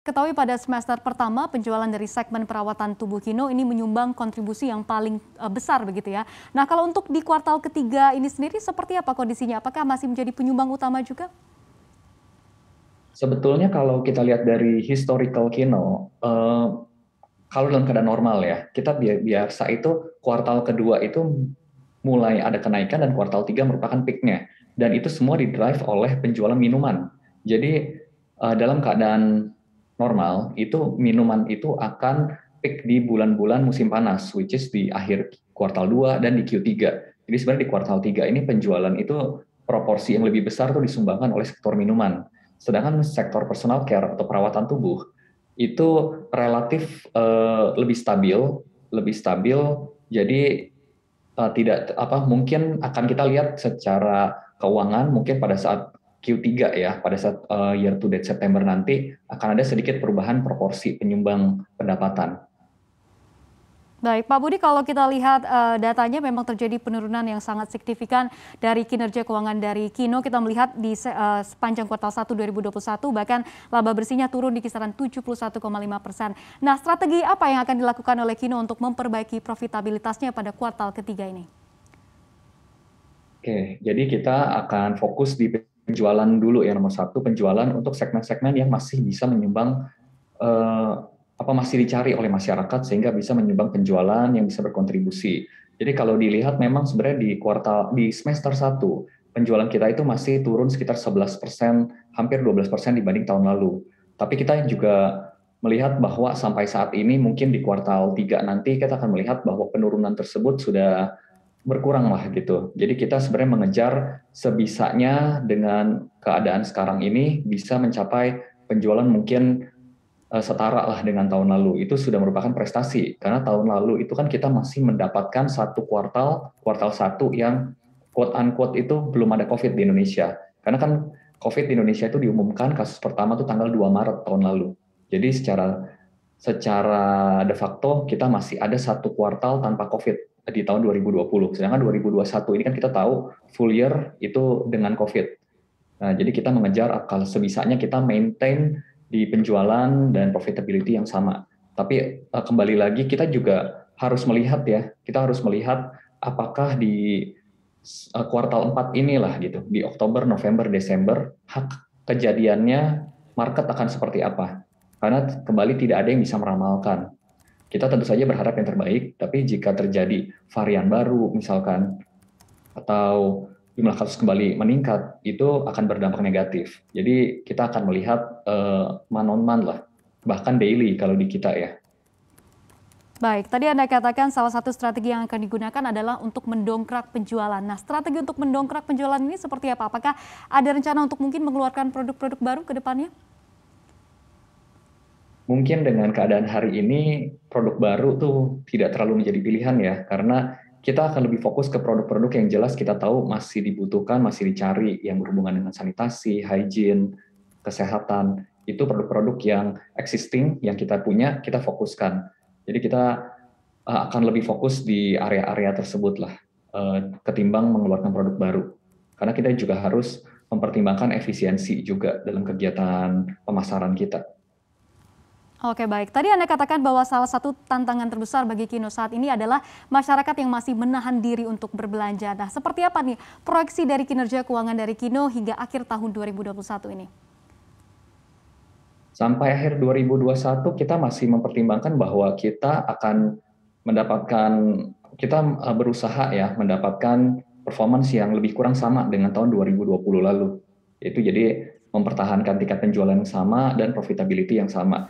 Ketahui pada semester pertama penjualan dari segmen perawatan tubuh Kino ini menyumbang kontribusi yang paling besar begitu ya. Nah, kalau untuk di kuartal ketiga ini sendiri seperti apa kondisinya? Apakah masih menjadi penyumbang utama juga? Sebetulnya kalau kita lihat dari historical Kino, kalau dalam keadaan normal ya, kita biasa itu kuartal kedua itu mulai ada kenaikan dan kuartal tiga merupakan peaknya. Dan itu semua didrive oleh penjualan minuman. Jadi dalam keadaan normal, itu minuman itu akan peak di bulan-bulan musim panas, which is di akhir kuartal 2 dan di Q3. Jadi sebenarnya di kuartal 3 ini penjualan itu proporsi yang lebih besar itu disumbangkan oleh sektor minuman. Sedangkan sektor personal care atau perawatan tubuh itu relatif lebih stabil. Jadi tidak apa mungkin akan kita lihat secara keuangan mungkin pada saat Q3 ya, pada saat year to date September nanti akan ada sedikit perubahan proporsi penyumbang pendapatan. Baik, Pak Budi, kalau kita lihat datanya memang terjadi penurunan yang sangat signifikan dari kinerja keuangan dari Kino. Kita melihat di sepanjang kuartal 1 2021 bahkan laba bersihnya turun di kisaran 71,5%. Nah, strategi apa yang akan dilakukan oleh Kino untuk memperbaiki profitabilitasnya pada kuartal ketiga ini? Oke, jadi kita akan fokus di penjualan dulu ya, nomor satu penjualan untuk segmen-segmen yang masih bisa menyumbang eh, masih dicari oleh masyarakat sehingga bisa menyumbang penjualan yang bisa berkontribusi. Jadi kalau dilihat memang sebenarnya di semester satu penjualan kita itu masih turun sekitar 11%, hampir 12% dibanding tahun lalu. Tapi kita juga melihat bahwa sampai saat ini mungkin di kuartal 3 nanti kita akan melihat bahwa penurunan tersebut sudah berkurang lah gitu. Jadi kita sebenarnya mengejar sebisanya dengan keadaan sekarang ini bisa mencapai penjualan mungkin setara lah dengan tahun lalu. Itu sudah merupakan prestasi karena tahun lalu itu kan kita masih mendapatkan satu kuartal satu yang quote unquote itu belum ada COVID di Indonesia. Karena kan COVID di Indonesia itu diumumkan kasus pertama itu tanggal 2 Maret tahun lalu. Jadi secara secara de facto kita masih ada satu kuartal tanpa COVID di tahun 2020. Sedangkan 2021 ini kan kita tahu full year itu dengan COVID. Nah, jadi kita mengejar kalau sebisanya kita maintain di penjualan dan profitability yang sama. Tapi kembali lagi kita juga harus melihat ya, kita harus melihat apakah di kuartal 4 inilah gitu, di Oktober, November, Desember, kejadiannya market akan seperti apa. Karena kembali tidak ada yang bisa meramalkan. Kita tentu saja berharap yang terbaik, tapi jika terjadi varian baru misalkan, atau jumlah kasus kembali meningkat, itu akan berdampak negatif. Jadi kita akan melihat man on man lah, bahkan daily kalau di kita ya. Baik, tadi Anda katakan salah satu strategi yang akan digunakan adalah untuk mendongkrak penjualan. Nah, strategi untuk mendongkrak penjualan ini seperti apa? Apakah ada rencana untuk mungkin mengeluarkan produk-produk baru ke depannya? Mungkin dengan keadaan hari ini, produk baru tuh tidak terlalu menjadi pilihan ya, karena kita akan lebih fokus ke produk-produk yang jelas kita tahu masih dibutuhkan, masih dicari, yang berhubungan dengan sanitasi, hygiene, kesehatan. Itu produk-produk yang existing, yang kita punya, kita fokuskan. Jadi kita akan lebih fokus di area-area tersebut lah, ketimbang mengeluarkan produk baru. Karena kita juga harus mempertimbangkan efisiensi juga dalam kegiatan pemasaran kita. Oke, baik. Tadi Anda katakan bahwa salah satu tantangan terbesar bagi Kino saat ini adalah masyarakat yang masih menahan diri untuk berbelanja. Nah, seperti apa nih proyeksi dari kinerja keuangan dari Kino hingga akhir tahun 2021 ini? Sampai akhir 2021 kita masih mempertimbangkan bahwa kita akan mendapatkan, kita berusaha ya mendapatkan performance yang lebih kurang sama dengan tahun 2020 lalu. Itu jadi mempertahankan tingkat penjualan yang sama dan profitability yang sama.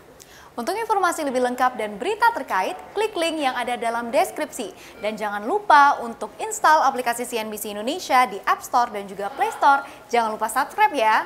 Untuk informasi lebih lengkap dan berita terkait, klik link yang ada dalam deskripsi. Dan jangan lupa untuk install aplikasi CNBC Indonesia di App Store dan juga Play Store. Jangan lupa subscribe ya.